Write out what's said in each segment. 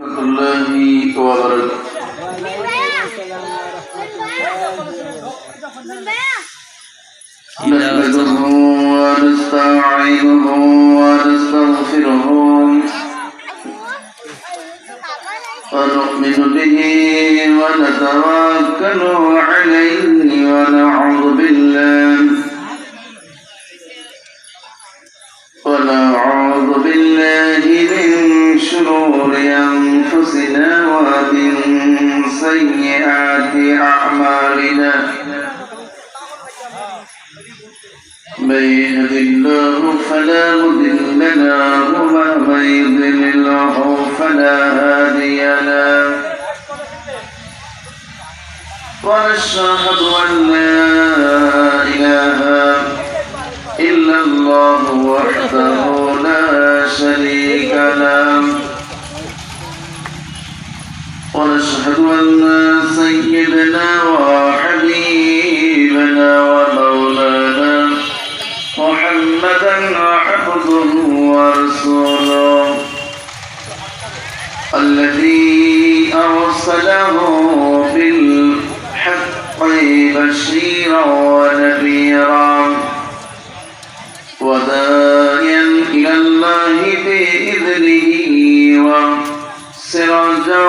الله وبركاته. نحمده ونستعينه ونستغفره ونؤمن به ونتوكل عليه ونعوذ بالله من شرور أنفسنا ومن سيئات أعمالنا. من يهد الله فلا مضل له ومن يضلله فلا هادي له. ونشهد أن لا إله إلا الله وحده لا شريك له. ونشهد أن سيدنا وحبيبنا ومولانا محمدا عبده ورسوله الذي أرسله بالحق بشيرا ونذيرا وداعيا إلى الله بإذنه وسراجا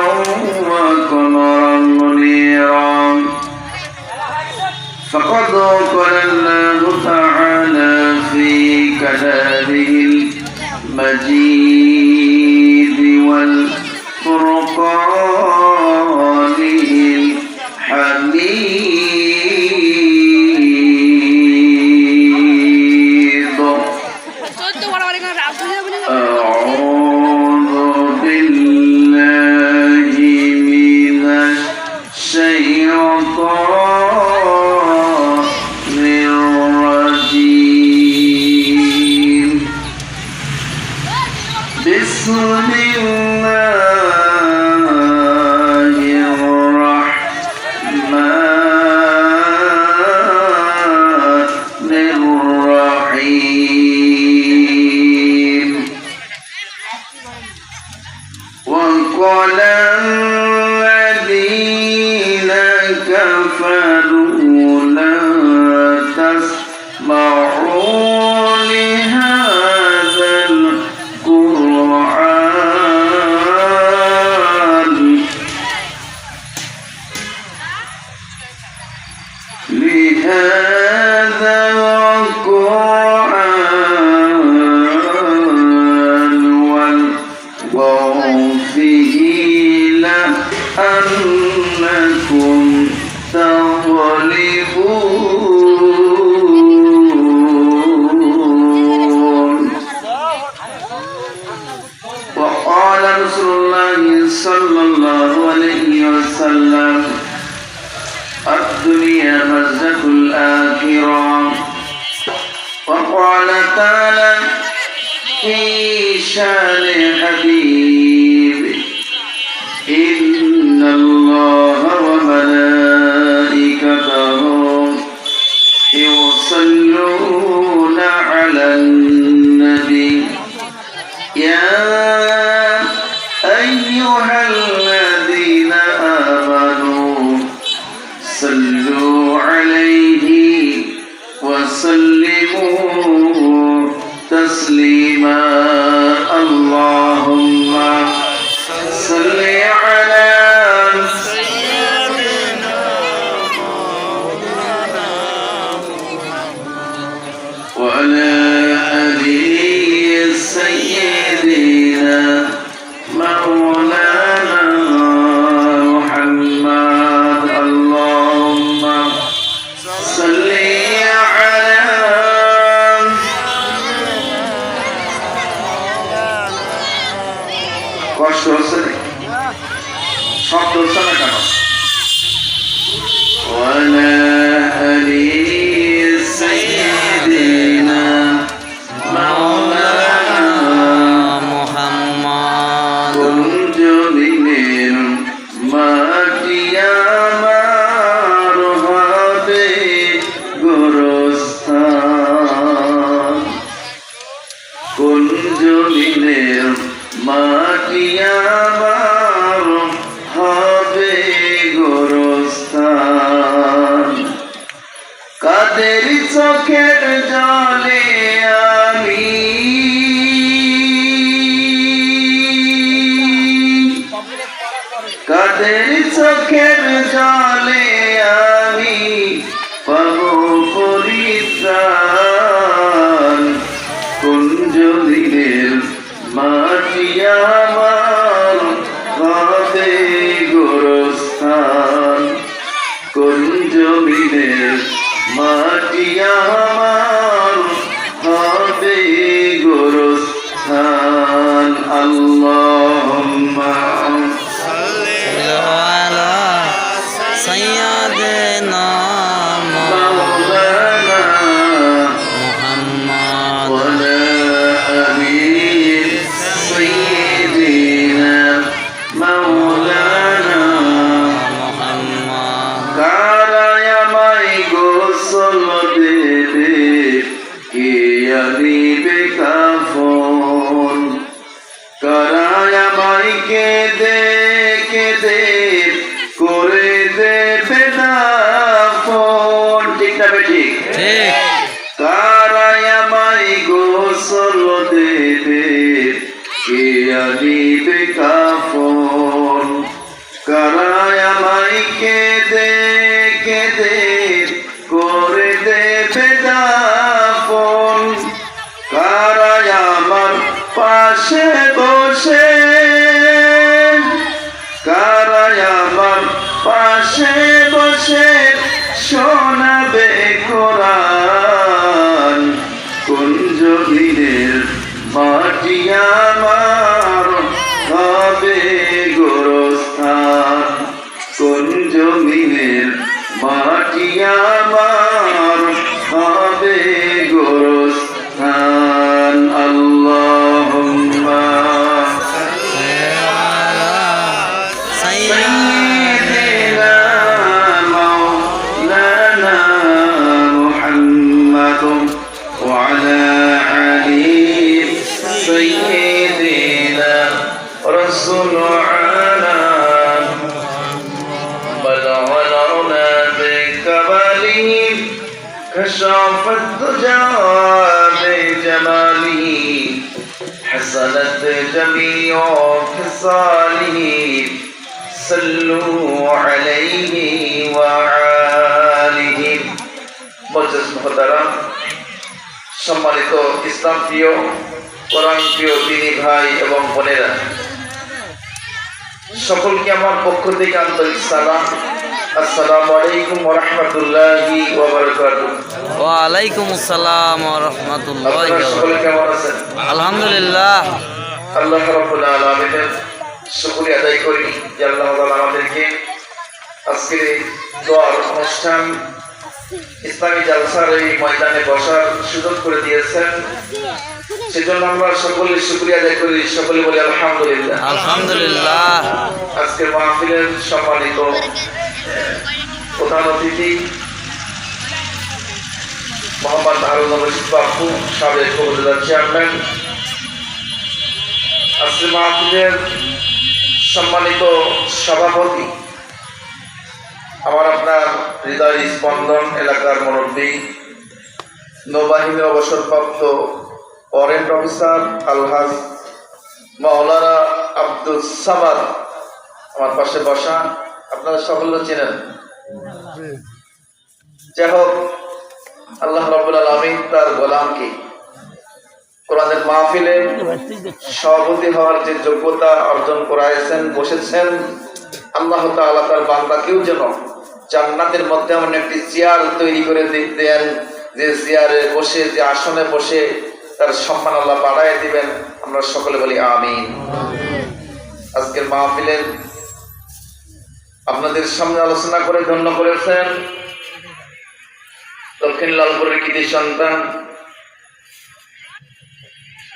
وقمرا منيرا. فقد قال الله تعالى في كلامه المجيد والفرقان الحميد. أعوذ بالله من الشيطان الرجيم. بسم الله الرحمن الرحيم. وقال الذين كفروا لا تسمعوا لهذا القرآن والغوا فيه لأنكم تغلبون. وقال رسول الله صلى الله عليه وسلم الدنيا مزة الآخرة. وقال تعالى في شان حبيبه إن الله وملائكته يصلون على النبي يا أيها الذين آمنوا صلوا عليه وسلموا تسليما. اللهم صل على سيدنا وعلى آل سيدنا مولانا محمد. اللهم صل على কষ্ট হচ্ছে শব্দ হচ্ছে না কেন? وعلى آل سيدنا مولانا محمد. কোন জমিনের মাটি আমার হবে গোরস্থান। কোন জমিনের মাটি আমার কাদের চোখের জলে আমি পাবো পরিত্রাণ কুঞ্জ দিনের মাটি আমার হবে গোরস্থান কুঞ্জ দিনের মাটি আমার হবে গোরস্থান আল্লাহুম্মা سيدنا مولانا محمد وعلى حبيب سيدنا مولانا محمد কারায় আমায় গোসল দেবে কে আনিবে কাফন কারায় আমায় কেঁদে কেঁদে করে দেবে দাফন ঠিক না বেঠিক ঠিক কারায় আমায় গোসল দেবে কে আনিবে কাফন কারায় আমায় কেঁদে কেঁদে করে দেবে দাফন কারায় আমার পাশে বসে কারায় আমার পাশে বসে শোনাবে কোরআন কুঞ্জ দিনের মাটি আমার হবে গোরস্থান কুঞ্জ দিনের মাটি আমার হবে গোরস্থান আল্লাহুম্মা سيدنا مولانا محمد وعلى علي سيدنا رسول على بلغنا بكماله كشف الدجى بجماله حسنت جميع خصاله صلوا عليه وآله মুআজ্জাজ মুহতারাম সম্মানিত ইসলাম প্রিয় কোরআন প্রিয় দিনী ভাই এবং বোনেরা সকলকে আমার পক্ষ থেকে আন্তরিক সালাম আসসালামু আলাইকুম ওয়া রাহমাতুল্লাহি ওয়া বারাকাতুহু ওয়া আলাইকুম আসসালাম ওয়া রাহমাতুল্লাহি আপনারা সকলে কেমন আছেন আলহামদুলিল্লাহ আল্লাহ রাব্বুল আলামিনের শুকরিয়া আদায় করি যে আল্লাহ তাআলা আমাদেরকে আজকে দোয়ার অনুষ্ঠান ইসলামী জালসার এই ময়দানে বসার সুযোগ করে দিয়েছেন সেজন্য আমরা সকলে শুকরিয়া আদায় করি সকলে বলি আলহামদুলিল্লাহ আলহামদুলিল্লাহ আজকের মাহফিলের সম্মানিত প্রধান অতিথি মোহাম্মদ হারুন রশিদ বাপু সাবেক উপজেলা চেয়ারম্যান আজকের মাহফিলের সম্মানিত সভাপতি আমার আপনার হৃদয় স্পন্দন এলাকার মুরব্বী নৌবাহিনী অবসরপ্রাপ্ত ওয়ারেন্ট অফিসার আলহাজ মাওলানা আব্দুল সামাদ আমার পাশে বসা আপনারা সকলে চেনেন যাই হোক আল্লাহ রাব্বুল আলামিন তার গোলামকে কোরআনের মাহফিলে সভাপতি হওয়ার যে যোগ্যতা অর্জন করাইছেন বসেছেন আল্লাহ তাআলা তার বান্দাকেও যেন জান্নাতের মধ্যে এমন একটি চেয়ার তৈরি করে দেন যে চেয়ারে বসে যে আসনে বসে তার সম্মান আল্লাহ বাড়ায় দিবেন আমরা সকলে বলি আমিন আজকের মাহফিলের আপনাদের সামনে আলোচনা করে ধন্য করেছেন দক্ষিণ লালপুরের কৃতি সন্তান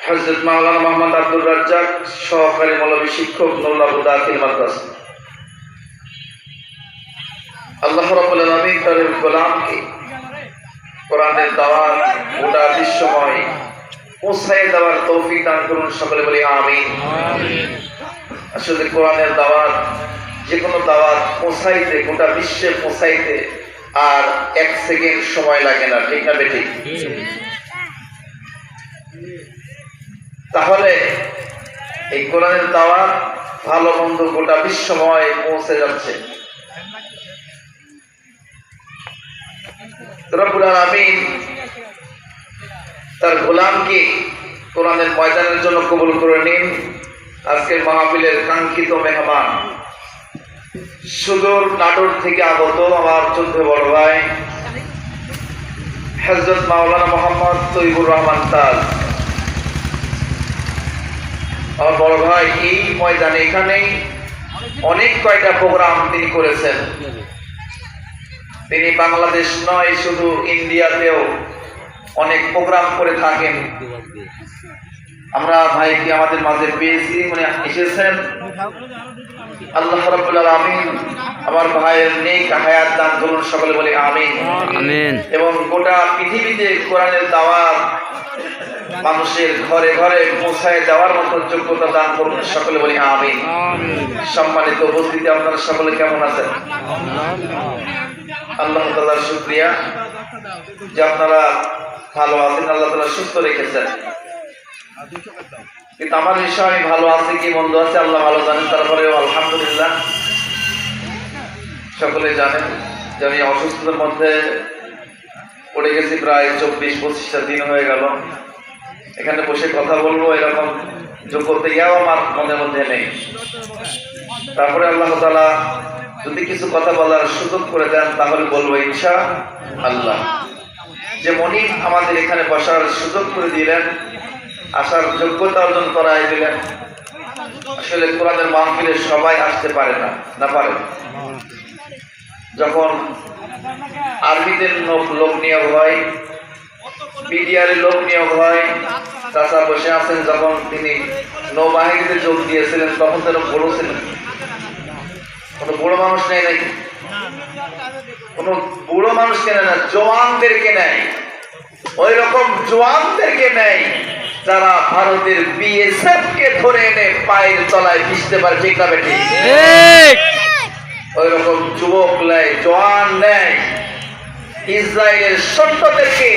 হযরত মাওলানা মোহাম্মদ আব্দুর রাজ্জাক সহকারী মৌলভী শিক্ষক নুরুল দাখিল মাদ্রাসা আল্লাহ রাব্বুল আলামিন তার গোলামকে কোরআনের দাওয়াত গোটা বিশ্বময় পৌঁছায় দেওয়ার তৌফিক দান করুন সকলে বলি আমিন আসলে কোরআনের দাওয়াত যে কোনো দাওয়াত পৌঁছাইতে গোটা বিশ্বে পৌঁছাইতে আর 1 সেকেন্ড সময় লাগে না ঠিক না বেঠিক তাহলে এই কোরআনের দাওয়াত ভালো মন্দ গোটা বিশ্বময় পৌঁছে যাচ্ছে। রব্বুল আলামিন তার গোলামকে কোরআনের ময়দানের জন্য কবুল করে নিন। আজকের মাহফিলের কাঙ্ক্ষিত মেহমান, সুদূর নাটোর থেকে আগত আমার চোদ্দ বড় ভাই হযরত মাওলানা মোহাম্মদ তৈবুর রহমান তাজ। আমার বড় ভাই এই ময়দানে এখানেই অনেক কয়টা প্রোগ্রাম তিনি করেছেন। তিনি বাংলাদেশ নয়, শুধু ইন্ডিয়াতেও অনেক প্রোগ্রাম করে থাকেন। আমরা ভাইকে আমাদের মাঝে পেয়েছি, মানে এসেছেন। আল্লাহ রাব্বুল আলামিন আমার ভাইয়ের নেক হায়াত দান করুন, সকলে বলি আমিন। আমিন। এবং গোটা পৃথিবীতে কোরআনের দাওয়াত মানুষের ঘরে ঘরে পৌঁছায় দেওয়ার মতো যোগ্যতা দান করুন, সকলে বলি আমিন। সম্মানিত উপস্থিতি, আপনারা সকলে কেমন আছেন? আল্লাহ তাআলার শুকরিয়া যে আপনারা ভালো আছেন, আল্লাহ তাআলা সুস্থ রেখেছেন। কিন্তু আমার বিষয় আমি ভালো আছি কি মন্দ আছে আল্লাহ ভালো জানেন। তারপরেও আলহামদুলিল্লাহ, সকলে জানেন যে আমি অসুস্থতার মধ্যে পড়ে গেছি। প্রায় 24-25টা দিন হয়ে গেল। এখানে বসে কথা বলবো এরকম যোগ্যতাও আমার মনের মধ্যে নেই। তারপরে আল্লাহ তাআলা যদি কিছু কথা বলার সুযোগ করে দেন তাহলে বলবো ইনশাআল্লাহ। যে মনিব আমাদের এখানে বসার সুযোগ করে দিলেন, আসার যোগ্যতা অর্জন করাই দিলেন। আসলে কোরআনের মাহফিলে সবাই আসতে পারে না, না পারে। যখন আর্মিদের লোক নিয়োগ হয়, বিডিআর লোক নিয়োগ হয়, চাচা বসে আছেন, যখন তিনি নৌবাহিনীতে যোগ দিয়েছিলেন তখন যেন বড় ছিলেন। কোনো বুড়ো মানুষ নেই নাকি? কোনো বুড়ো মানুষকে নেয় না, জওয়ানদেরকে নেয়। ওই রকম জওয়ানদেরকে নেয় যারা ভারতের বিএসএফ কে ধরে এনে পায়ের তলায় ভিজতে পারে, ঠিক না বেটি? ওই রকম যুবক নেয়, জওয়ান নেয়। ইসরায়েলের সৈন্যদেরকে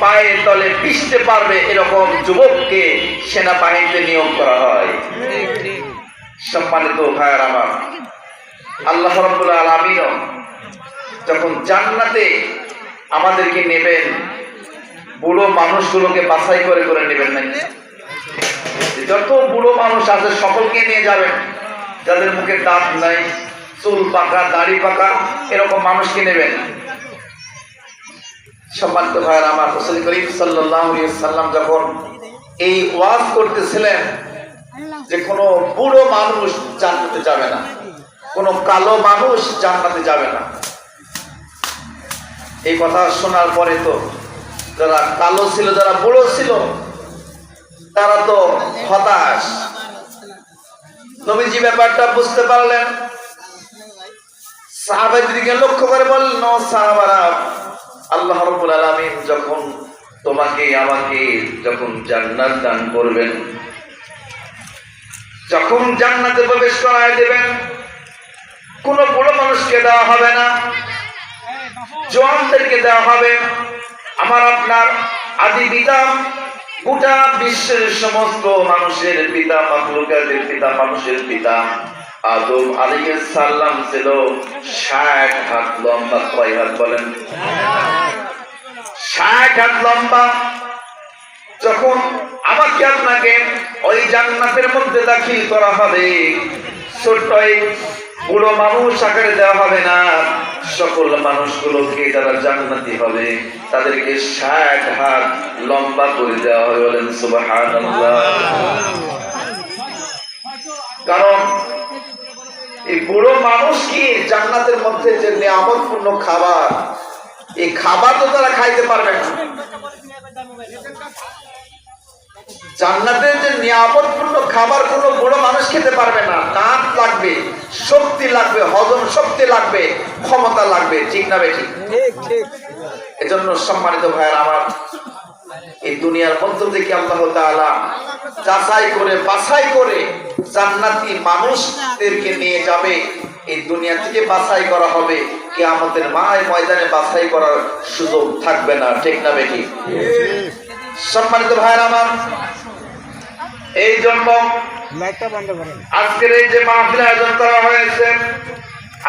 পায়ের তলে ভিজতে পারবে এরকম যুবককে সেনাবাহিনীতে নিয়োগ করা হয়। সম্মানিত ভাইয়ের আমার, আল্লাহ রাব্বুল আলামিন যখন জান্নাতে আমাদেরকে নেবেন, বুড়ো মানুষগুলোকে বাছাই করে করে নেবেন না। যত বুড়ো মানুষ আছে সকলকে নিয়ে যাবেন। যাদের মুখে দাঁত নাই, চুল পাকা, দাড়ি পাকা, এরকম মানুষকে নেবেন। সম্মানিত ভাইয়ের আমার, রাসূল করিম সাল্লাল্লাহু আলাইহি ওয়াসাল্লাম যখন এই ওয়াজ করতেছিলেন যে কোনো বুড়ো মানুষ জান্নাতে যাবে না, কোনো কালো মানুষ জান্নাতে যাবে না, এই কথা শোনার পরে তো যারা কালো ছিল, যারা বুড়ো ছিল, তারা তো হতাশ। নবীজি ব্যাপারটা বুঝতে পারলেন, সাহাবাদেরকে লক্ষ্য করে বললেন, ও সাহাবারা, আল্লাহ রাব্বুল আলামিন যখন তোমাকে আমাকে যখন জান্নাত দান করবেন, যখন জান্নাতে প্রবেশ করায় দেবেন, কোন বুড়ো মানুষকে দেওয়া হবে না, জওয়ানদেরকে দেওয়া হবে। আমার আপনার আদি পিতা, গোটা বিশ্বের সমস্ত মানুষের পিতা, মাখলুকাতের পিতা, মানুষের পিতা আদম আলাইহিস সালাম ছিল 60 হাত লম্বা। কয় হাত বলেন? 60 হাত লম্বা। যখন আমাকে আপনাকে ওই জান্নাতের মধ্যে দাখিল করা হবে, ছোট্ট বুড়ো মানুষ আকারে দেওয়া হবে না, সকল মানুষগুলোকে যারা জান্নাতি হবে তাদেরকে 60 হাত লম্বা করে দেওয়া হবে। বলেন সুবহানাল্লাহ। কারণ এই বুড়ো মানুষ কি জান্নাতের মধ্যে যে নিয়ামতপূর্ণ খাবার, এই খাবার তো তারা খাইতে পারবে না। জান্নাতের যে নিয়ামতপূর্ণ খাবার কোনো বুড়ো মানুষ খেতে পারবে না। দাঁত লাগবে, শক্তি লাগবে, হজম শক্তি লাগবে, ক্ষমতা লাগবে, ঠিক না বেঠি? এজন্য সম্মানিত ভাইয়ের আমার, এই দুনিয়ার মধ্য থেকে আল্লাহ তাআলা যাচাই করে বাছাই করে জান্নাতি মানুষদেরকে নিয়ে যাবে। এই দুনিয়া থেকে বাছাই করা হবে, কিয়ামতের ময়দানে বাছাই করার সুযোগ থাকবে না, ঠিক না বেঠি? সম্মানিত ভাইয়ের আমার, এই জন্য আজকের এই যে মাহফিল আয়োজন করা হয়েছে,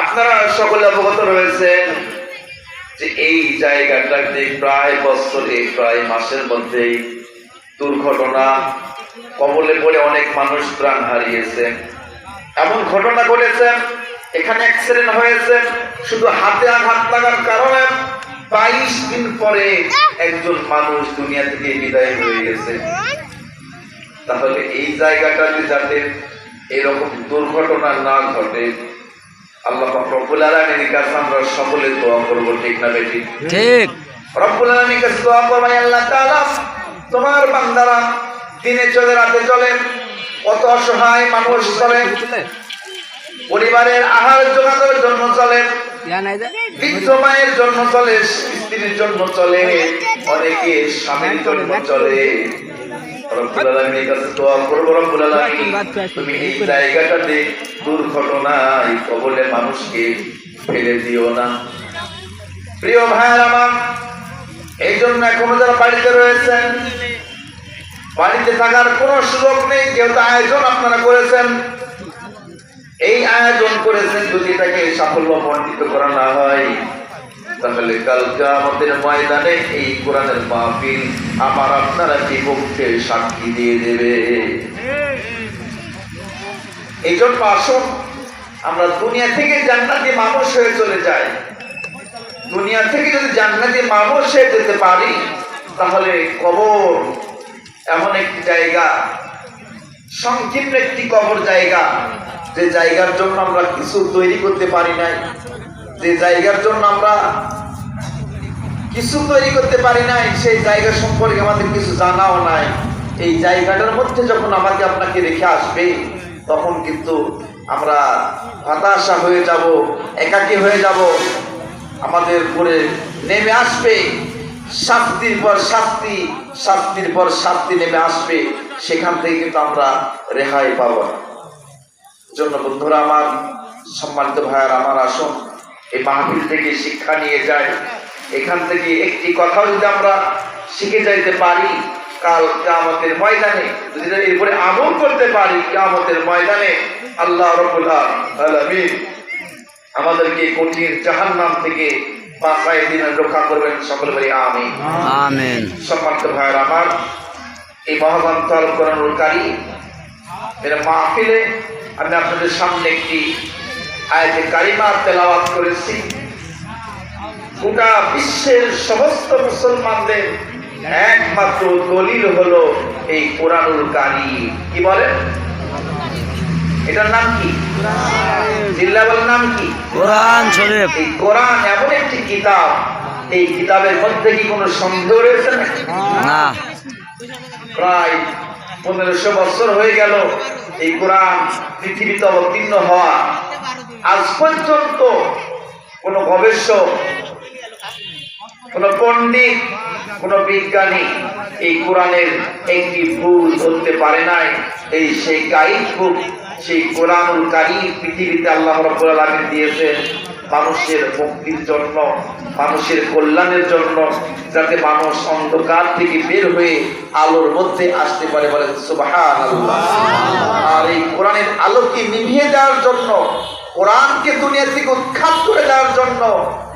আপনারা সকলে অবগত রয়েছেন যে এই জায়গাটাতে প্রায় বছরে প্রায় মাসের মধ্যেই দুর্ঘটনা কবলে পড়ে অনেক মানুষ প্রাণ হারিয়েছে। এমন ঘটনা ঘটেছে, এখানে অ্যাক্সিডেন্ট হয়েছে, শুধু হাতে আঘাত লাগার কারণে 22 দিন পরে একজন মানুষ দুনিয়া থেকে বিদায় হয়ে গেছে। তাহলে এই জায়গাটাতে যাতে এরকম দুর্ঘটনা না ঘটে, আল্লাহ পাক রব্বুল আলামিনের কাছে আমরা সকলে দোয়া করব, ঠিক না বেটি? ঠিক। রব্বুল আলামিনের কাছে দোয়া করব, আল্লাহ তাআলা তোমার বান্দারা দিনে চলে রাতে চলে, কত অসহায় মানুষ চলে, পরিবারের আহার জোগানোর জন্য চলে, বৃদ্ধ মায়ের জন্য চলে, স্ত্রীর জন্য চলে, অনেকে স্বামীর জন্য চলে। রব্বুল আলামিনের কাছে দোয়া করব, রব্বুল আলামিন তুমি এই জায়গাটাতে দুর্ঘটনায় কবলে মানুষকে ফেলে দিও না। প্রিয় ভাইয়ের আমার, এই জন্য এখনো যারা বাড়িতে রয়েছেন, বাড়িতে থাকার কোনো সুযোগ নেই, যেহেতু আয়োজন আপনারা করেছেন, এই আয়োজন করেছেন, যদি এটাকে সাফল্য মণ্ডিত করা না হয়, তাহলে কাল কিয়ামতের ময়দানে এই কোরআনের মাহফিল আমার আপনারা বিপক্ষে সাক্ষী দিয়ে দেবে। এই জন্য আসুন আমরা দুনিয়া থেকে জান্নাতি মানুষ হয়ে চলে যাই। দুনিয়া থেকে যদি জান্নাতি মানুষ হয়ে যেতে পারি, তাহলে কবর এমন একটি জায়গা, সংকীর্ণ একটি কবর জায়গা, যে জায়গার জন্য আমরা কিছু তৈরি করতে পারি নাই, যে জায়গার জন্য আমরা কিছু তৈরি করতে পারি নাই, সেই জায়গা সম্পর্কে আমাদের কিছু জানাও নাই। এই জায়গাটার মধ্যে যখন আমাকে আপনাকে রেখে আসবে, তখন কিন্তু আমরা হতাশা হয়ে যাব, একাকী হয়ে যাব, আমাদের উপরে নেমে আসবে শাস্তির পর শাস্তি, শাস্তির পর শাস্তি নেমে আসবে, সেখান থেকে কিন্তু আমরা রেহাই পাব না। জন্য বন্ধুরা আমার, সম্মানিত ভাইয়ার আমার, আসুন এই মাহফিল থেকে শিক্ষা নিয়ে যাই। এখান থেকে একটি কথাও যদি আমরা শিখে যাইতে পারি, কাল কিয়ামতের ময়দানে যদি এরপরে আমল করতে পারি, কিয়ামতের ময়দানে আল্লাহ রাব্বুল আলামিন আমাদেরকে কঠিন জাহান্নাম থেকে বাঁচায় দিনের রক্ষা করবেন। সকলে বলি আমিন। আমিন। সম্মানিত ভাইয়ার আমার, এই মহাগ্রন্থ আল কোরআনুল কারীম এর মাহফিলে আমি আপনাদের সামনে একটি আয়াতে কারিমা তেলাওয়াত করেছি। গোটা বিশ্বের সমস্ত মুসলমানদের একমাত্র দলিল হলো এই কোরআনুল কারীম। কি বলেন? এটার নাম কি? জিল্লাহর নাম কি? কোরআন শরীফ। এই কোরআন এমন একটি কিতাব, এই কিতাবের মধ্যে কি কোনো সন্দেহ রয়েছে নাকি? না। প্রায় 1500 বছর হয়ে গেল এই কোরআন পৃথিবীতে অবতীর্ণ হওয়া। আজ পর্যন্ত কোন গবেষক, কোন পণ্ডিত, কোন বিজ্ঞানী এই কোরআনের একটি ভুল ধরতে পারে নাই। এই সেই গাইড বুক, সেই কোরআনুল কারীম পৃথিবীতে আল্লাহ রাব্বুল আলামিন দিয়েছেন মানুষের মুক্তির জন্য, মানুষের কল্যাণের জন্য, যাতে মানুষ অন্ধকার থেকে বের হয়ে আলোর মধ্যে আসতে পারে। বলেন সুবহানাল্লাহ। আর এই কোরআনের আলোকে নিভিয়ে দেওয়ার জন্য, কোরআনকে দুনিয়া থেকে উৎখাত করে দেওয়ার জন্য,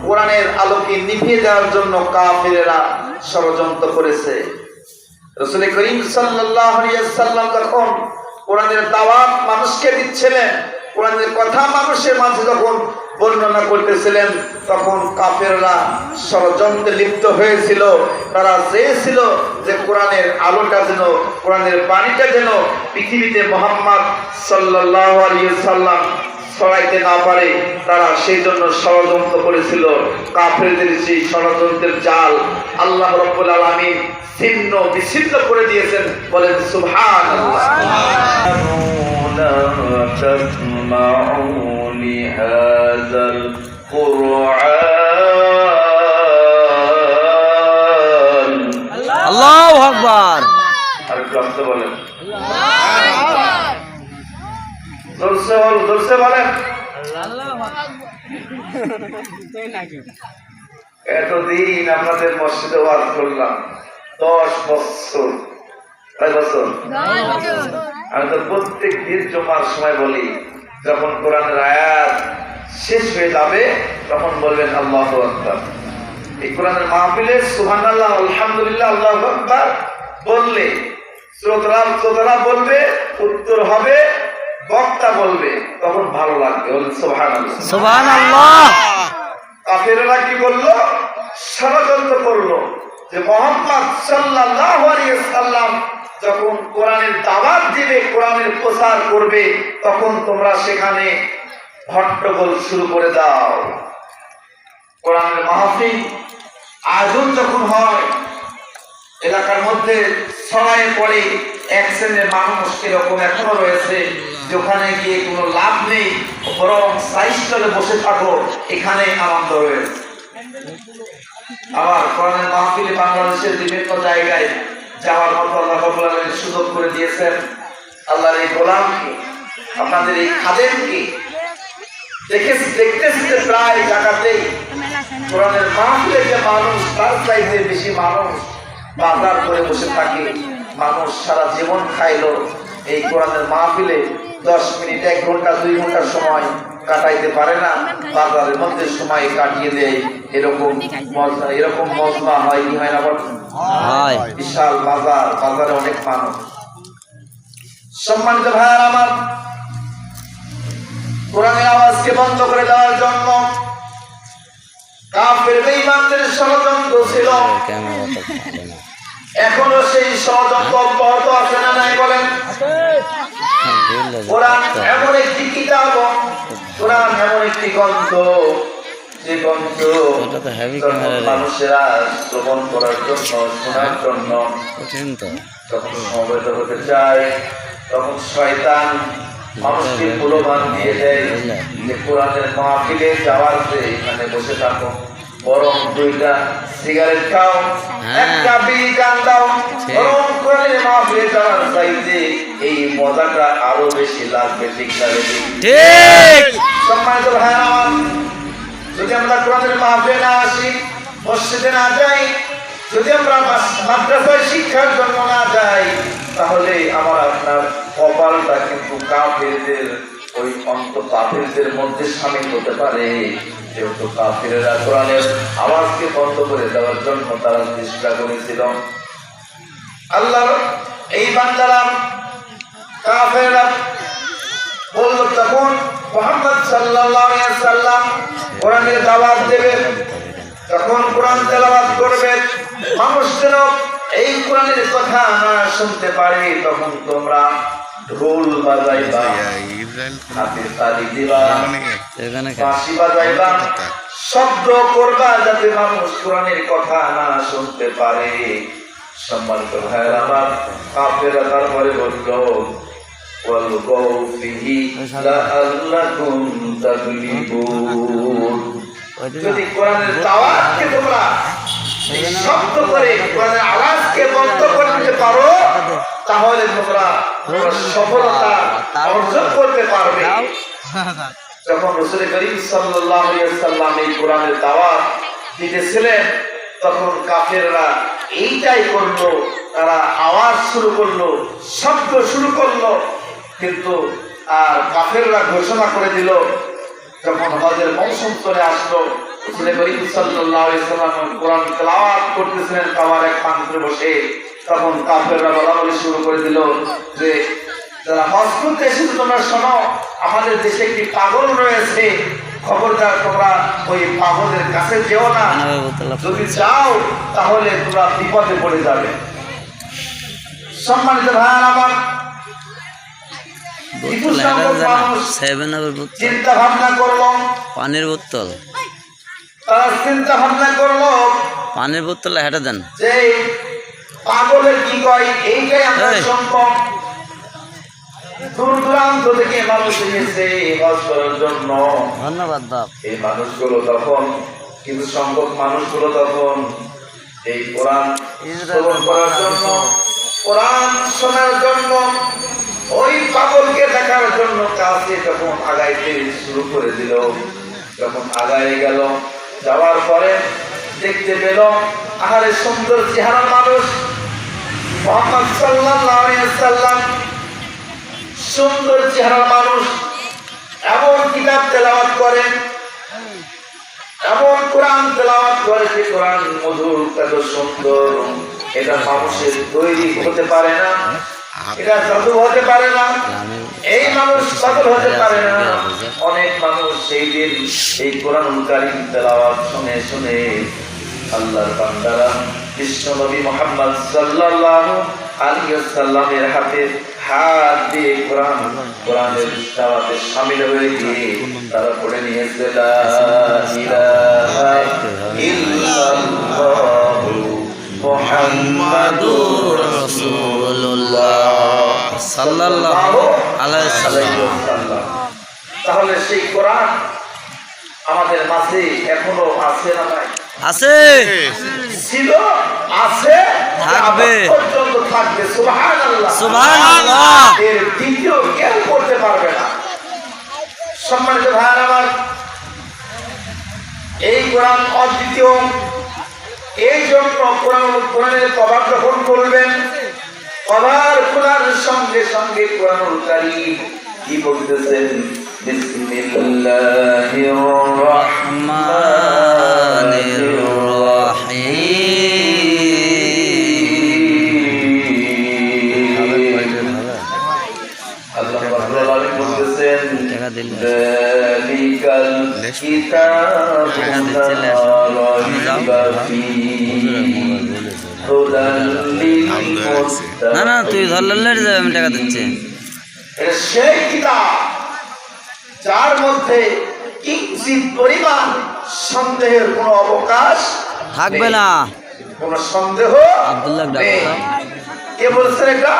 কোরআনের আলোকে নিভিয়ে দেওয়ার জন্য কাফেরেরা ষড়যন্ত্র করেছে। রাসূল করিম সাল্লাল্লাহু আলাইহি ওয়াসাল্লাম যখন কোরআনের দাওয়াত মানুষকে দিচ্ছিলেন, কোরআনের কথা মানুষের মাঝে যখন বর্ণনা করতেছিলেন, তখন কাফেররা ষড়যন্ত্রে লিপ্ত হয়েছিল। তারা চেয়েছিল যে কোরআনের আলোটা যেন, কোরআনের বাণীটা যেন পৃথিবীতে মুহাম্মদ সাল্লাল্লাহু আলাইহি ওয়াসাল্লাম ছড়াইতে না পারে। তারা সেই জন্য ষড়যন্ত্র করেছিল। কাফেরদের সেই ষড়যন্ত্রের জাল আল্লাহ রাব্বুল আলামিন ছিন্ন বিচ্ছিন্ন করে দিয়েছেন। বলেন সুবহানাল্লাহ। আল্লাহু আকবার। আর গ্রন্থ বলেন, জোরসে বলেন। এতদিন আপনাদের মসজিদে ওয়াজ করলাম, 10 বছর কয় বছর? আমি তো প্রত্যেক দিন জুমার সময় বলি, যখন কোরআনের আয়াত শেষ হয়ে যাবে তখন বলবেন আল্লাহু আকবার। এই কোরআনের মাহফিলে সুবহানাল্লাহ, আলহামদুলিল্লাহ, আল্লাহু আকবার বললে শ্রোতারা বলবে, উত্তর হবে, বক্তা বলবে, তখন ভালো লাগবে। বলুন সুবহানাল্লাহ। সুবহানাল্লাহ। কাফেররা কি বললো? ষড়যন্ত্র করলো যে মুহাম্মদ সাল্লাল্লাহু আলাইহি ওয়াসাল্লাম যখন কোরআনের দাওয়াত দিবে, কোরআনের প্রচার করবে, তখন তোমরা সেখানে হট্টগোল শুরু করে দাও। কোরআনের মাহফিল আয়োজন যখন হয়, এলাকার মধ্যে ছড়ায়ে পড়ে এক শ্রেণীর মানুষ এরকম এখনো রয়েছে যে ওখানে গিয়ে কোনো লাভ নেই, বরং সাইস্টলে বসে থাকো, এখানে আনন্দ রয়েছে। আবার কোরআনের মাহফিলে বাংলাদেশের বিভিন্ন জায়গায় যাওয়ার মতো আল্লাহ রাব্বুল আলামিন সুযোগ করে দিয়েছেন। আল্লাহর এই গোলামকে, আপনাদের এই খাদেমকে দেখতেছি যে প্রায় জায়গাতেই কোরআনের মাহফিলে যে মানুষ, তার চাইতে বেশি মানুষ বাজার করে বসে থাকে। মানুষ সারা জীবন খাইলো এই কোরআনের মাহফিলে 10 মিনিট, 1 ঘন্টা, 2 ঘন্টার সময় কাটাইতে পারে না, বাজারের মধ্যে সময় কাটিয়ে দেয়। এরকম মজমা হয় কি হয় না? বিশাল বাজার, বাজারে অনেক মানুষ। সম্মানিত ভাইয়ার আমার, কোরআনের আওয়াজকে বন্ধ করে দেওয়ার জন্য কাফের বেঈমানদের ষড়যন্ত্র ছিল। এখনো সেই ষড়যন্ত্র অব্যাহত আছে না নাই বলেন? কোরআন এমন একটি কিতাব, কোরআন এমন একটি গ্রন্থ, যে গ্রন্থ মানুষেরা শ্রবণ করার জন্য, শোনার জন্য যখন সমবেত হতে চায়, তখন শয়তান মানুষকে প্রলোভন দিয়ে দেয় যে কোরআনের মাহফিলে যাওয়ার যে এখানে বসে থাকো, বরং 2টা সিগারেট খাও, 1টা বিড়ি টান দাও, বরং কোরআনের মাহফিলে যাওয়ার চাইতে এই মজাটা আরো বেশি লাগবে। ঠিক সম্মানিত ভাইরা আমার, যদি আমরা কোরআনের মাহফিলে না আসি, মসজিদে না যাই, যদি আমরা মাদ্রাসায় শিক্ষার জন্য না যাই, তাহলে আমার আপনার কপালটা কিন্তু কাফেরদের, ওই কাফেরদের মধ্যে শামিল হতে পারে। যেহেতু কাফেররা কোরআনের আওয়াজকে বন্ধ করে দেওয়ার জন্য তারা চেষ্টা করেছিল। আল্লাহর এই বান্দারা, কাফেররা বলল তখন মুহাম্মদ সাল্লাল্লাহু আলাইহি ওয়াসাল্লাম কোরআনের দাওয়াত দেবে, তখন কোরআন তেলাওয়াত করবে, মানুষ যেন এই কোরআনের কথা না শুনতে পারে, তখন তোমরা ঢোল বাজাইবা, হাতে তালি দিবা, বাঁশি বাজাইবা, শব্দ করবা, যাতে মানুষ কোরআনের কথা না শুনতে পারে। সম্মানিত ভাইরা আমার, কাফেররা তারপরে বলল ওয়ালগাউ ফিহি লাআল্লাকুম তাগলিবুন, যদি কোরআনের দাওয়াতকে তোমরা শব্দ করে কোরআনের আওয়াজকে বন্ধ করে দিতে পারো, তাহলে তোমরা সফলতা অর্জন করতে পারবে। যখন রাসূল করিম সাল্লাল্লাহু আলাইহি ওয়াসাল্লাম এই কোরআনের দাওয়াত দিতেছিলেন, তখন কাফেররা এইটাই করলো, তারা আওয়াজ শুরু করলো, শব্দ শুরু করলো। কিন্তু আর কাফেররা ঘোষণা করে দিল, যখন হজের মৌসুম চলে আসলো, রাসূল করিম সাল্লাল্লাহু আলাইহি ওয়াসাল্লাম কোরআন তেলাওয়াত করতেছিলেন কাবার এক প্রান্তে বসে, তখন কাফেররা বলাবলি শুরু করে দিল যে যারা হজ করতে এসেছে তোমরা শোনো, আমাদের দেশে একটি পাগল রয়েছে, খবরদার তোমরা ওই পাগলের কাছে যেও না, যদি যাও তাহলে তোমরা বিপদে পড়ে যাবে। সম্মানিত ভাইরা আমার, চিন্তা ভাবনা করলো, পানির বোতল, তারা চিন্তা ভাবনা করলো পানির বোতল হেঁটে দেন, যে পাগলের কি কয় এইটাই আমরা শুনবো। দূর দূরান্ত থেকে মানুষ এসেছে হজ করার জন্য। ধন্যবাদ বাপ। এই মানুষগুলো তখন, কিছু সংখ্যক মানুষগুলো তখন এই কোরআন শ্রবণ করার জন্য, কোরআন শোনার জন্য, ওই পাগলকে দেখার জন্য কাছে যখন আগাইতে শুরু করে দিল, যখন আগায় গেল, যাওয়ার পরে দেখতে পেল আহারে সুন্দর চেহারা মানুষ, মুহাম্মদ সাল্লাল্লাহু আলাইহি ওয়াসাল্লাম সুন্দর চেহারার মানুষ, এমন কিতাব তেলাওয়াত করেন, এমন কোরআন তেলাওয়াত করে যে কোরআন মধুর, এত সুন্দর, এটা মানুষের তৈরি হতে পারে না, এটা জাদু হতে পারে না, এই মানুষ পাগল হতে পারে না। অনেক মানুষ সেই দিন এই কোরআনুল কারীম তেলাওয়াত শুনে শুনে আল্লাহর বান্দারা বিশ্ব নবী মুহাম্মদ সাল্লাল্লাহু আলাইহি ওয়াসাল্লামের হাতে হাত দিয়ে কোরআনের তেলাওয়াতে শামিল হয়ে গিয়ে তারা পড়ে নিয়েছে লা ইলাহা ইল্লাল্লাহু মুহাম্মাদুর রাসূলুল্লাহ সাল্লাল্লাহু আলাইহি ওয়াসাল্লাম। তাহলে সেই কোরআন আমাদের মাঝে এখনো আছে না নাই? আছে, ছিল, আছে, থাকবে, পর্যন্ত থাকবে। সুবহানাল্লাহ, সুবহানাল্লাহ। এর দ্বিতীয় কেউ করতে পারবে না। সম্মানিত ভাই আমার, এই কোরআন অদ্বিতীয়, এই জন্য কোরআনের কভার যখন করবেন, কভার খোলার সঙ্গে সঙ্গে কোরআনুল কারীম কি বলতেছেন? বিসমিল্লাহির রাহমানির রহিম। আল্লাহ রাব্বুল আলামিন বলতেছেন যালিকাল কিতাবু লা রাইবা ফীহি হুদাল লিল মুত্তাকিন। না না, তুই ধরলে যাবে, আমি টাকা দিচ্ছি। এটা সেই কিতাব যার মধ্যে কিঞ্চিত পরিমাণ সন্দেহের কোনো অবকাশ থাকবে নেই, না। কোনো সন্দেহ আব্দুল্লাহ নেই। ডাক্তার কে বলছেন এটা?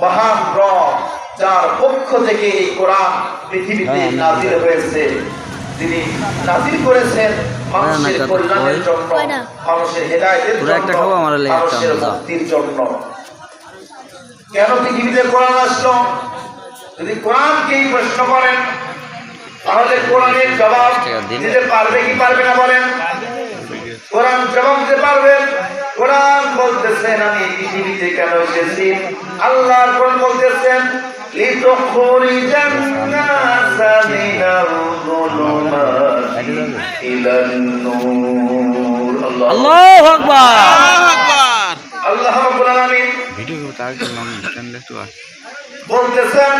মহান রব, যার পক্ষ থেকে এই কোরআন পৃথিবীতে নাজিল হয়েছে। তিনি নাজিল করেছেন মানুষের কল্যাণের জন্য, মানুষের হেদায়েতের জন্য, মানুষের মুক্তির জন্য। কেন পৃথিবীতে কোরআন আসলো? যদি কোরআনকেই প্রশ্ন করেন তাহলে কোরআনের জবাব দিতে পারবে কি পারবে না বলেন? কোরআন জবাব দিতে পারবেন। কোরআন বলতেছেন আমি পৃথিবীতে কেন এসেছি। আল্লাহ কোরআন বলতেছেন লিতুখরিজান নাসা মিনাল যুলুমাতি ইলান নূর। আল্লাহু আকবার। আল্লাহ রাব্বুল আলামিন বলতেছেন,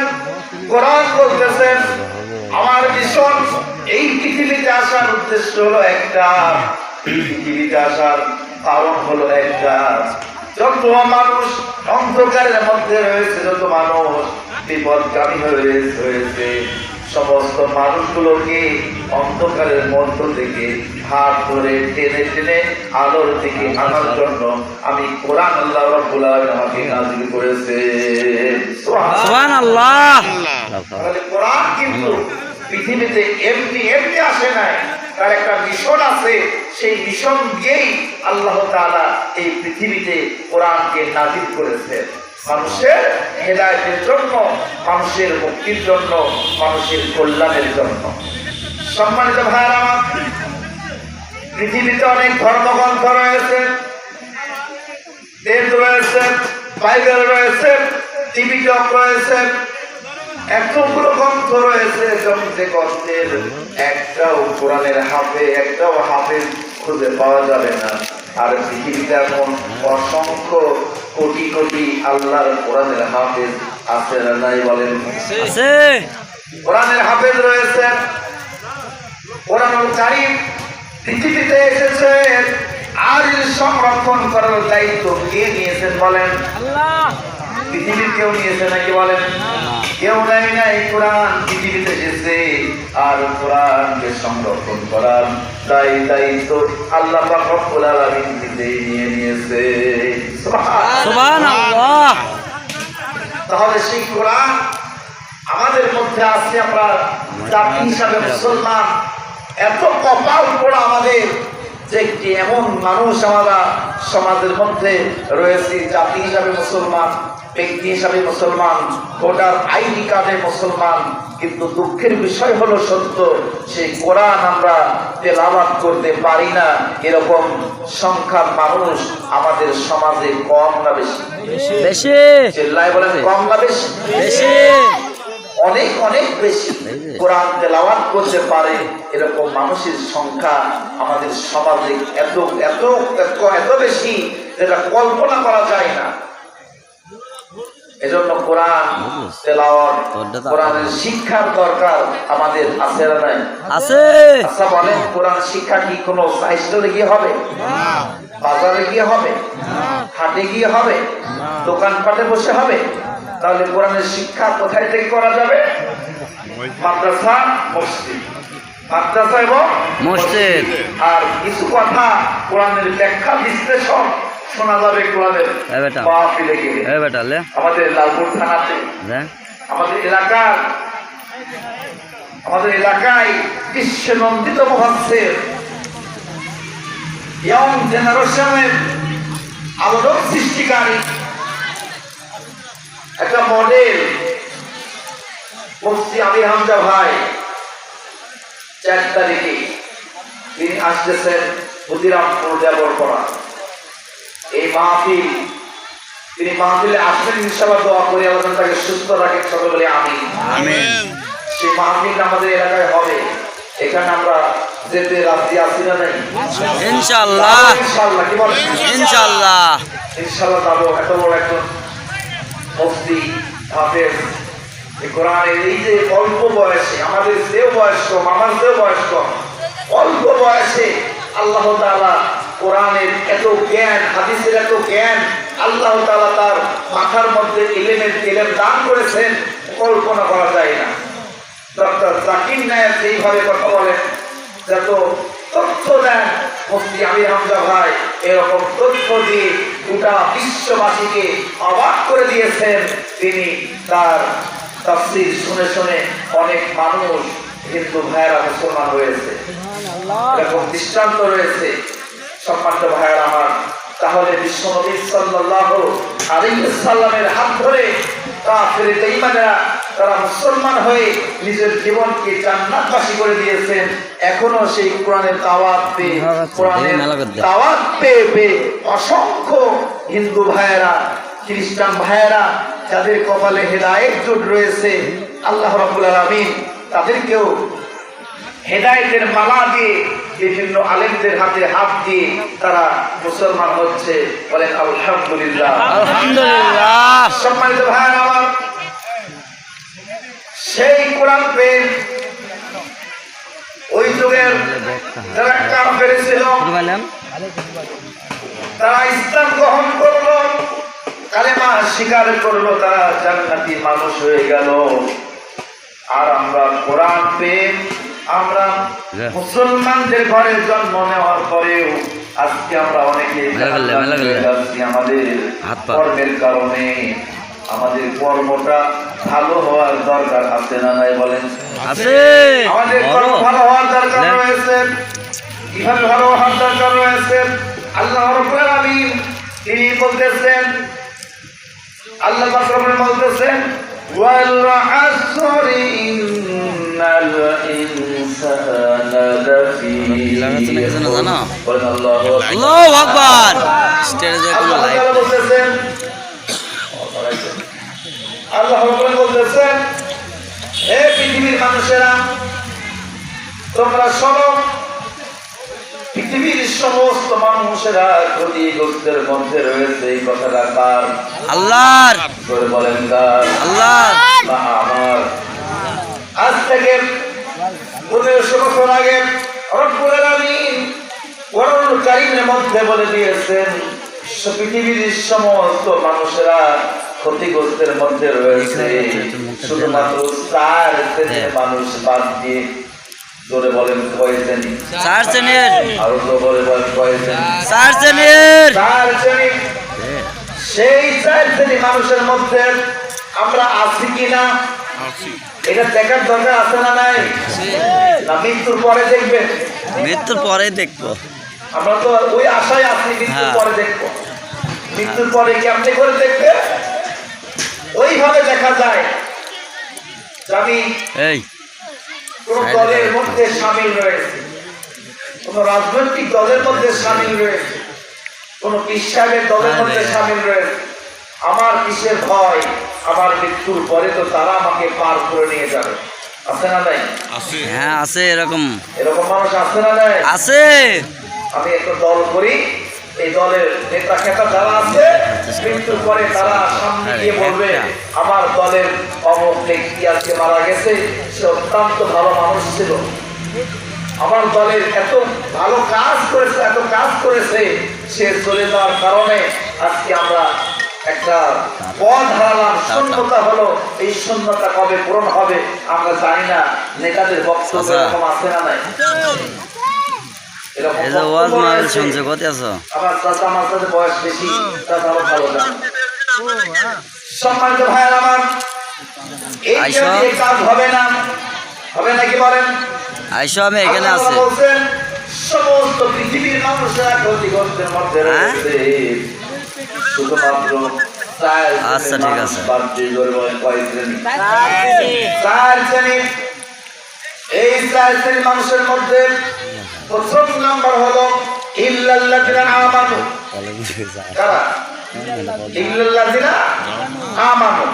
কোরআন বলতেছেন আমার মিশন, এই পৃথিবীতে আসার উদ্দেশ্য হলো একটা, পৃথিবীতে আসার কারণ হলো একটা। যত মানুষ অন্ধকারের মধ্যে রয়েছে, যত মানুষ বিপদগামী হয়েছে, সমস্ত মানুষগুলোকে অন্ধকারের মধ্য থেকে হাত ধরে টেনে টেনে আলোর দিকে আনার জন্য আমি কোরআন আল্লাহ রাব্বুল আলামিন আমাকে নাযিল করেছে। সুবহানাল্লাহ। তাহলে কোরআন কিন্তু পৃথিবীতে এমনি এমনি আসে নাই, তার একটা মিশন আছে। সেই মিশন দিয়েই আল্লাহ তাআলা এই পৃথিবীতে কোরআনকে নাযিল করেছেন, মানুষের হেদায়েতের জন্য, মানুষের মুক্তির জন্য, মানুষের কল্যাণের জন্য। সম্মানিত ভাইরা আমার, পৃথিবীতে অনেক ধর্মগ্রন্থ রয়েছে, বেদ রয়েছে, বাইবেল রয়েছে, ত্রিপিটক রয়েছে, এতগুলো গ্রন্থ রয়েছে, যে গ্রন্থের একটাও কোরআনের একটাও হাফেজ খুঁজে পাওয়া যাবে না। আর পৃথিবীতে এখন অসংখ্য কোটি কোটি আল্লাহর কোরআনের হাফেজ আছে না নাই বলেন? আছে। কোরআনের হাফেজ রয়েছে। কোরআনুল কারীম পৃথিবীতে এসেছে, আর সংরক্ষণ করার দায়িত্ব কে নিয়েছেন বলেন? আল্লাহ। পৃথিবীর কেউ নিয়েছে নাকি বলেন? কেউ নেয় নাই। কোরআন পৃথিবীতে এসেছে, আর কোরআনকে সংরক্ষণ করার দায়িত্ব আল্লাহ পাক রব্বুল আলামিন নিজেই নিয়ে নিয়েছে। সুবহানাল্লাহ। তাহলে সেই কোরআন আমাদের মধ্যে আছে। আমরা জাতি হিসাবে মুসলমান, এত কপাল পোড়া আমাদের যে একটি এমন মানুষ আমরা সমাজের মধ্যে রয়েছে, জাতি হিসাবে মুসলমান, ব্যক্তি হিসাবে মুসলমান, ভোটার আইডি কার্ডে মুসলমান, কিন্তু দুঃখের বিষয় হলো সত্য, সেই কোরআন আমরা তেলাওয়াত করতে পারি না। এরকম সংখ্যার মানুষ আমাদের সমাজে কম না বেশি? বেশি চিল্লায় বলেন, কম না বেশি? বেশি অনেক অনেক বেশি কোরআন তেলাওয়াত করতে পারে এরকম মানুষের সংখ্যা আমাদের সমাজে এত এত এত বেশি, যেটা কল্পনা করা যায় না। এজন্য কোরআন তেলাওয়াত, কোরআনের শিক্ষার দরকার আমাদের আছে না নাই? আছে। আচ্ছা বলেন, কোরআন শিক্ষা কি কোনো সাইকেলে গিয়ে হবে, বাজারে গিয়ে হবে, হাটে গিয়ে হবে, দোকানপাটে বসে হবে? তাহলে কোরআনের শিক্ষা কোথায় থেকে করা যাবে? মাদ্রাসা, মসজিদ, মাদ্রাসা এবং মসজিদ। আর কিছু কথা কোরআনের ব্যাখ্যা বিশ্লেষণ শোনা যাবে কোরআনের বেটা মাহফিলে গেলে। বেটা লে আমাদের লালপুর থানাতে, আমাদের এলাকায় বিশ্বনন্দিত মুহাদ্দিস, ইয়ং জেনারেশনের আলোড়ন সৃষ্টিকারী একটা মডেল মুফতি আমির হামজা ভাই 4 তারিখে তিনি আসতেছেন ক্ষুদিরামপুর দেবরপাড়া। এই মাহফিল, তিনি মাহফিলে আসবেন ইনশাআল্লাহ। দোয়া করি আল্লাহ তাকে সুস্থ রাখেন, সকলে বলে আমিন। আমিন। সেই মাহফিল আমাদের এলাকায় হবে, এখানে আমরা যেতে রাজি আছি না নাই? ইনশাআল্লাহ। ইনশাআল্লাহ, কি বলেন? ইনশাআল্লাহ ইনশাআল্লাহ যাবো। এত বড় একজন মুফতি হাফেজ, এই কোরআনের এই যে অল্প বয়সে, আমাদের চেয়েও বয়স কম, আমার চেয়েও বয়স কম, অল্প বয়সে আল্লাহ তাআলা কোরআনের এত জ্ঞান, হাদিসের এত জ্ঞান আল্লাহ তাআলা তার মাথার মধ্যে ইলম দান করেছেন, কল্পনা করা যায় না। ডক্টর জাকির নায়েক এইভাবে কথা বলেন, যত তথ্য দেন মুফতি আমির হামজা ভাই, এরকম তথ্য দিয়ে গোটা বিশ্ববাসীকে অবাক করে দিয়েছেন। তিনি তার তাফসীর শুনে শুনে অনেক মানুষ, হিন্দু ভাইয়েরা মুসলমান হয়েছে, এরকম দৃষ্টান্ত রয়েছে। সম্মানিত ভাইয়েরা আমার, তাহলে বিশ্বনবী সাল্লাল্লাহু আলাইহি ওয়াসাল্লামের হাত ধরে কাফের বেঈমানরা তারা মুসলমান হয়ে নিজের জীবনকে জান্নাতবাসী করে দিয়েছেন। এখনো সেই কোরআনের দাওয়াত পেয়ে, কোরআনের দাওয়াত পেয়ে অসংখ্য হিন্দু ভাইয়েরা, খ্রিস্টান ভাইয়েরা, যাদের কপালে হেদায়েত জোট রয়েছে, আল্লাহ রাব্বুল আলামিন তাদেরকেও হেদায়েতের মালা দিয়ে বিভিন্ন আলেমদের হাতে হাত দিয়ে তারা মুসলমান হচ্ছে। বলেন আলহামদুলিল্লাহ, আলহামদুলিল্লাহ। সম্মানিত ভাইয়েরা আমার, সেই কোরআন পেয়ে ওই যুগের যারা কাফের ছিল তারা ইসলাম গ্রহণ করলো, কালেমা স্বীকার করলো, তারা জান্নাতি মানুষ হয়ে গেল। আর আমরা কোরআন পেয়ে আমরা মুসলমানদের ঘরে জন্ম নেওয়ার পরেও আজকে আমরা অনেকে আমাদের কর্মের কারণে। আমাদের কর্মটা ভালো হওয়ার দরকার আছে না নাই? বলেন আছে। আমাদের কর্ম ভালো হওয়ার দরকার রয়েছে। কিভাবে ভালো হওয়ার দরকার রয়েছে? আল্লাহ রাব্বুল আলামিন তিনি বলতেছেন, আল্লাহ পাক বলতেছেন, ওয়াল আসরি ইন্নাল ইনসানা লাফি আল্লাহু আকবার। স্টেজে কোন লাইভ বলতেছেন, আল্লাহ রাব্বুল বলতেছেন, হে পৃথিবীর মানুষেরা, তোমরা শোনো, পৃথিবীর সমস্ত মানুষেরা ক্ষতিগ্রস্তের মধ্যে রয়েছে। এই কথাটা কার? আল্লাহর। বলেন কার? আল্লাহর। আমার। আজ থেকে 1500 বছর আগে রব্বুল আলামিন কোরআনুল কারীমের মধ্যে বলে দিয়েছেন, পৃথিবীর সমস্ত মানুষেরা ক্ষতিগ্রস্তের মধ্যে রয়েছে, শুধুমাত্র 4 শ্রেণীর মানুষ বাদ দিয়ে। জোরে বলেন কয় শ্রেণী? 4 শ্রেণীর। আরো জোরে বলেন কয় শ্রেণী? 4 শ্রেণীর। 4 শ্রেণী। সেই 4 শ্রেণী মানুষের মধ্যে আমরা আছি কিনা এটা দেখার দরকার আছে না নাই? না মৃত্যুর পরে দেখবেন? মৃত্যুর পরে দেখবো। আমরা তো ওই আশায় আছি মৃত্যুর পরে দেখবো। মৃত্যুর পরে কেমনে করে দেখবে? ওইভাবে দেখা যায় যে আমি এই কোন দলের মধ্যে সামিল রয়েছে, কোন রাজনৈতিক দলের মধ্যে সামিল রয়েছে, কোন পীর সাহেবের দলের মধ্যে সামিল রয়েছে, আমার কিসের ভয়? আমার মৃত্যুর পরে তো তারা আমাকে পার করে নিয়ে যাবে। আছে না নাই? হ্যাঁ আছে এরকম এরকম মানুষ আছে না নাই? আছে। আমি একটা দল করি, এই দলের নেতা খেতা যারা আছে মৃত্যুর পরে তারা সামনে গিয়ে বলবে আমার দলের অমুক ব্যক্তি আজকে মারা গেছে, সে অত্যন্ত ভালো মানুষ ছিল, আমার দলের এত ভালো কাজ করেছে, এত কাজ করেছে, সে চলে যাওয়ার কারণে আজকে আমরা একটা পথ হারালাম, শূন্যতা হলো। এই শূন্যতা কবে পূরণ হবে আমরা জানি না। নেতাদের বক্তব্য এরকম আছে না নাই? এরকম এই যে ওয়াজ বক্তব্য মাহফিল আছে। শুনছে কত আছো? আমার চাচা আমার সাথে বয়স বেশি, চাচা আরো ভালো না। সম্মানিত ভাইয়ের আমার, এই আইসা। দিয়ে কাজ হবে না, হবে নাকি বলেন? আইসো আমি এখানে আল্লাহ আছি। বলছেন, সমস্ত পৃথিবীর মানুষেরা ক্ষতিগ্রস্তের মধ্যে হ্যাঁ? রয়েছে, শুধুমাত্র চার আচ্ছা, ঠিক আছে। বাদ দিয়ে ধরে বলেন কয় শ্রেণী? চার শ্রেণী। এই চার শ্রেণীর মানুষের মধ্যে প্রথম নাম্বার হলো ইল্লাল্লাযিনা আমানু। কারা? ইল্লাল্লাযিনা আমানু,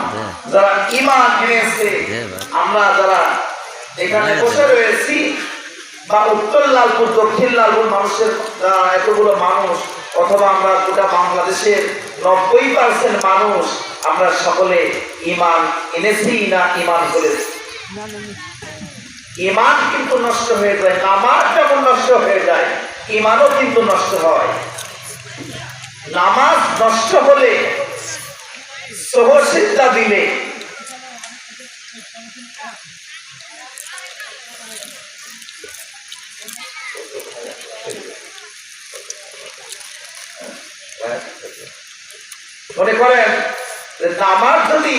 যারা ঈমান এনেছে। আমরা যারা এখানে বসে রয়েছি বা উত্তর লালপুর, দক্ষিণ লালপুর মানুষের এতগুলো মানুষ, অথবা আমরা গোটা বাংলাদেশের 90% মানুষ, আমরা সকলে ঈমান এনেছি না ঈমান করেছি? ঈমান কিন্তু নষ্ট হয়ে যায়, নামাজ যখন নষ্ট হয়ে যায় ঈমানও কিন্তু নষ্ট হয়। নামাজ নষ্ট হলে, সহসিদ্ধা দিলে, মনে করেন যে নামাজ যদি